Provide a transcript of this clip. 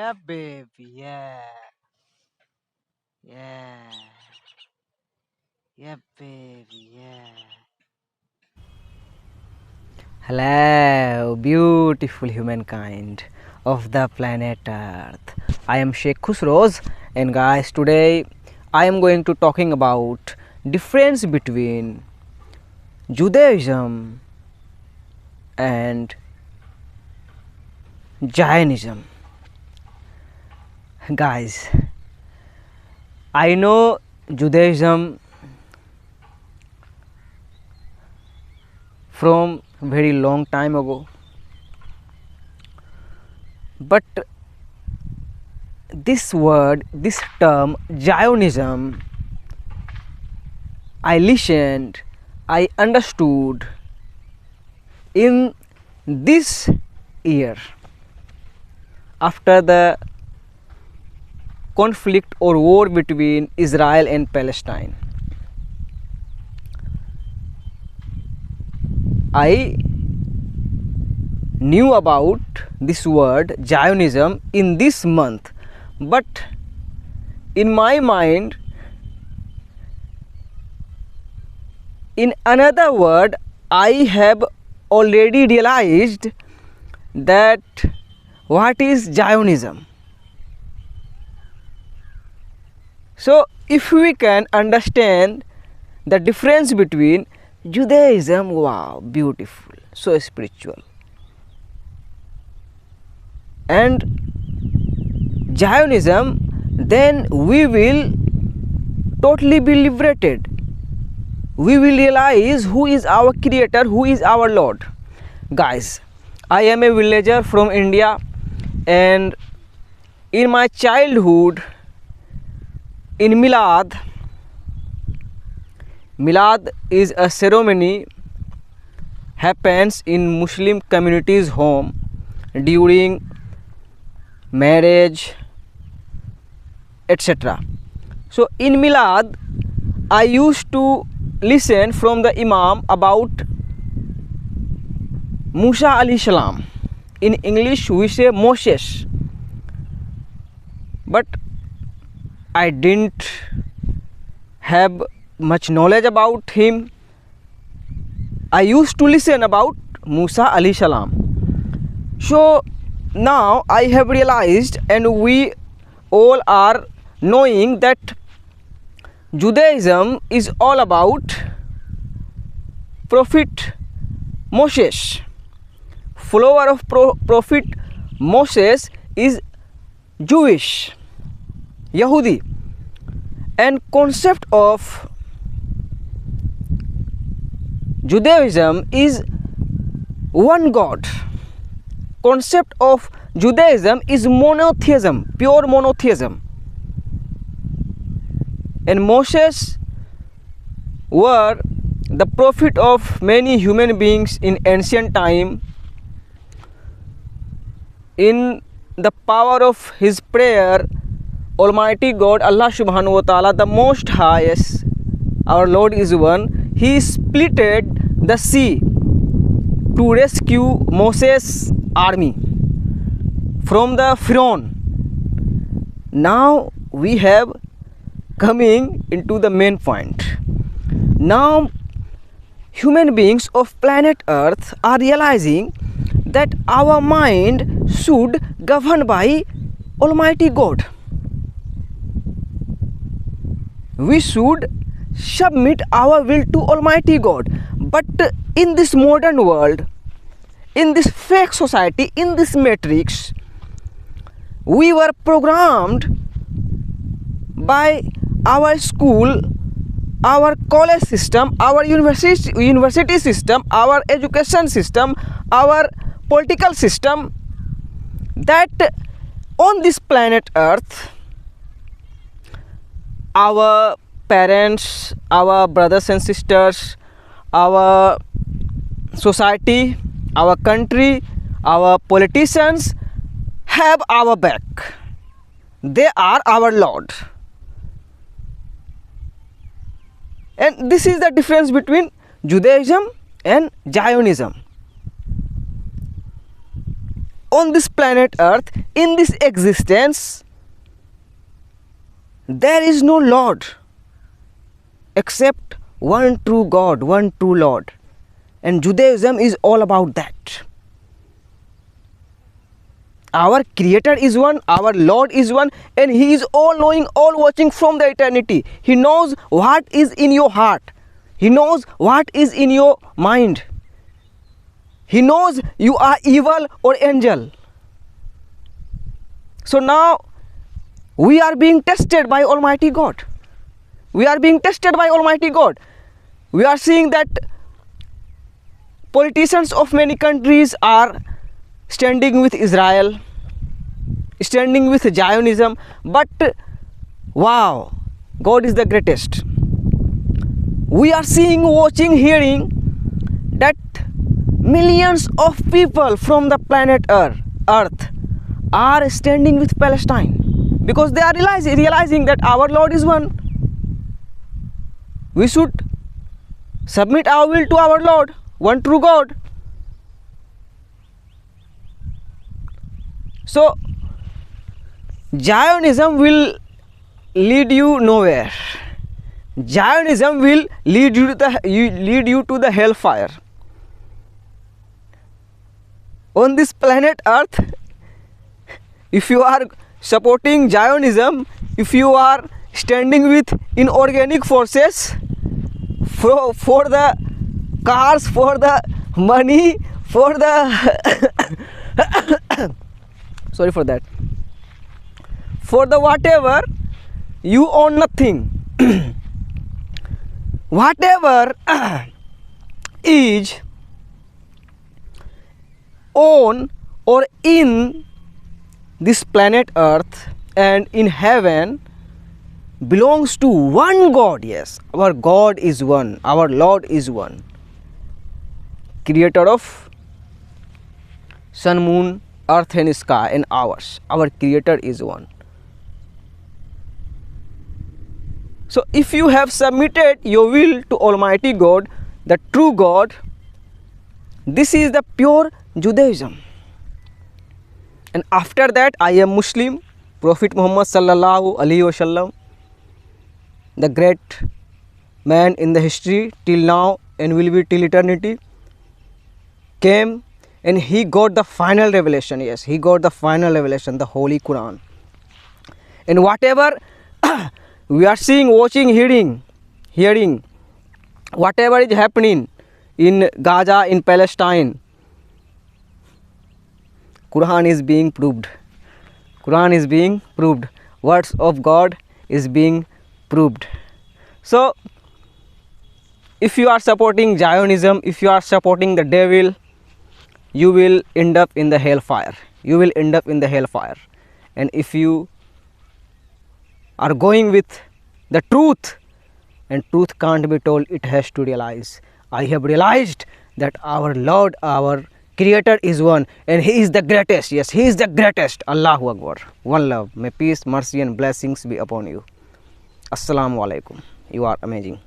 Yeah, baby. Yeah. Yeah. Yeah, baby. Yeah. Hello, beautiful humankind of the planet Earth. I am Sheikh Khusroz, and guys, today I am going to talking about difference between Judaism and Zionism. Guys, I know Judaism from very long time ago, but this term Zionism, I listened, I understood in this year after the conflict or war between Israel and Palestine. I knew about this word Zionism in this month, but in my mind, in another word, I have already realized that what is Zionism. So if we can understand the difference between Judaism, wow, beautiful, so spiritual, and Zionism, then we will totally be liberated. We will realize who is our creator, who is our Lord. Guys, I am a villager from India, and in my childhood, in Milad is a ceremony happens in Muslim communities' home during marriage, etc. So in Milad, I used to listen from the Imam about Musa alayhi salam. In English we say Moses, but I didn't have much knowledge about him. I used to listen about Musa alayhi salam. So now I have realized, and we all are knowing, that Judaism is all about Prophet Moses. Follower of Prophet Moses is Jewish, Yahudi, and concept of Judaism is one God. Concept of Judaism is monotheism, pure monotheism. And Moses were the prophet of many human beings in ancient time. In the power of his prayer, Almighty God, Allah subhanahu wa ta'ala, the most highest, our Lord is one, he splitted the sea to rescue Moses' army from the Pharaoh. Now we have coming into the main point. Now human beings of planet Earth are realizing that our mind should govern by Almighty God. We should submit our will to Almighty God. But in this modern world, in this fake society, in this matrix, we were programmed by our school, our college system, our university system, our education system, our political system, that on this planet Earth, our parents, our brothers and sisters, our society, our country, our politicians have our back. They are our Lord. And this is the difference between Judaism and Zionism. On this planet Earth, in this existence there is no Lord except one true God, one true Lord. And Judaism is all about that. Our Creator is one, our Lord is one, and He is all knowing, all watching from the eternity. He knows what is in your heart. He knows what is in your mind. He knows you are evil or angel. So now we are being tested by Almighty God. We are being tested by Almighty God. We are seeing that politicians of many countries are standing with Israel, standing with Zionism, but wow, God is the greatest. We are seeing, watching, hearing that millions of people from the planet Earth are standing with Palestine because they are realizing that our Lord is one. We should submit our will to our Lord, one true God. So Zionism will lead you nowhere. Zionism will lead you to the hellfire. On this planet Earth, if you are supporting Zionism, if you are standing with inorganic forces for the cars, for the money, for the sorry for that, for the whatever, you own nothing. Whatever is on or in this planet Earth and in heaven belongs to one God. Yes, our God is one, our Lord is one, creator of sun, moon, earth and sky and ours. Our Creator is one. So if you have submitted your will to Almighty God, the true God, this is the pure Judaism. And after that, I am Muslim. Prophet Muhammad sallallahu alaihi wasallam, the great man in the history till now and will be till eternity, came and he got the final revelation. Yes, he got the final revelation, the Holy Quran. And whatever we are seeing, watching, hearing, whatever is happening in Gaza, in Palestine, Quran is being proved. Quran is being proved. Words of God is being proved. So if you are supporting Zionism, if you are supporting the devil, you will end up in the hellfire. You will end up in the hellfire. And if you are going with the truth, and truth can't be told, it has to realize. I have realized that our Lord, our Creator is one, and He is the greatest. Yes, He is the greatest. Allahu Akbar. One love. May peace, mercy and blessings be upon you. Assalamu alaikum. You are amazing.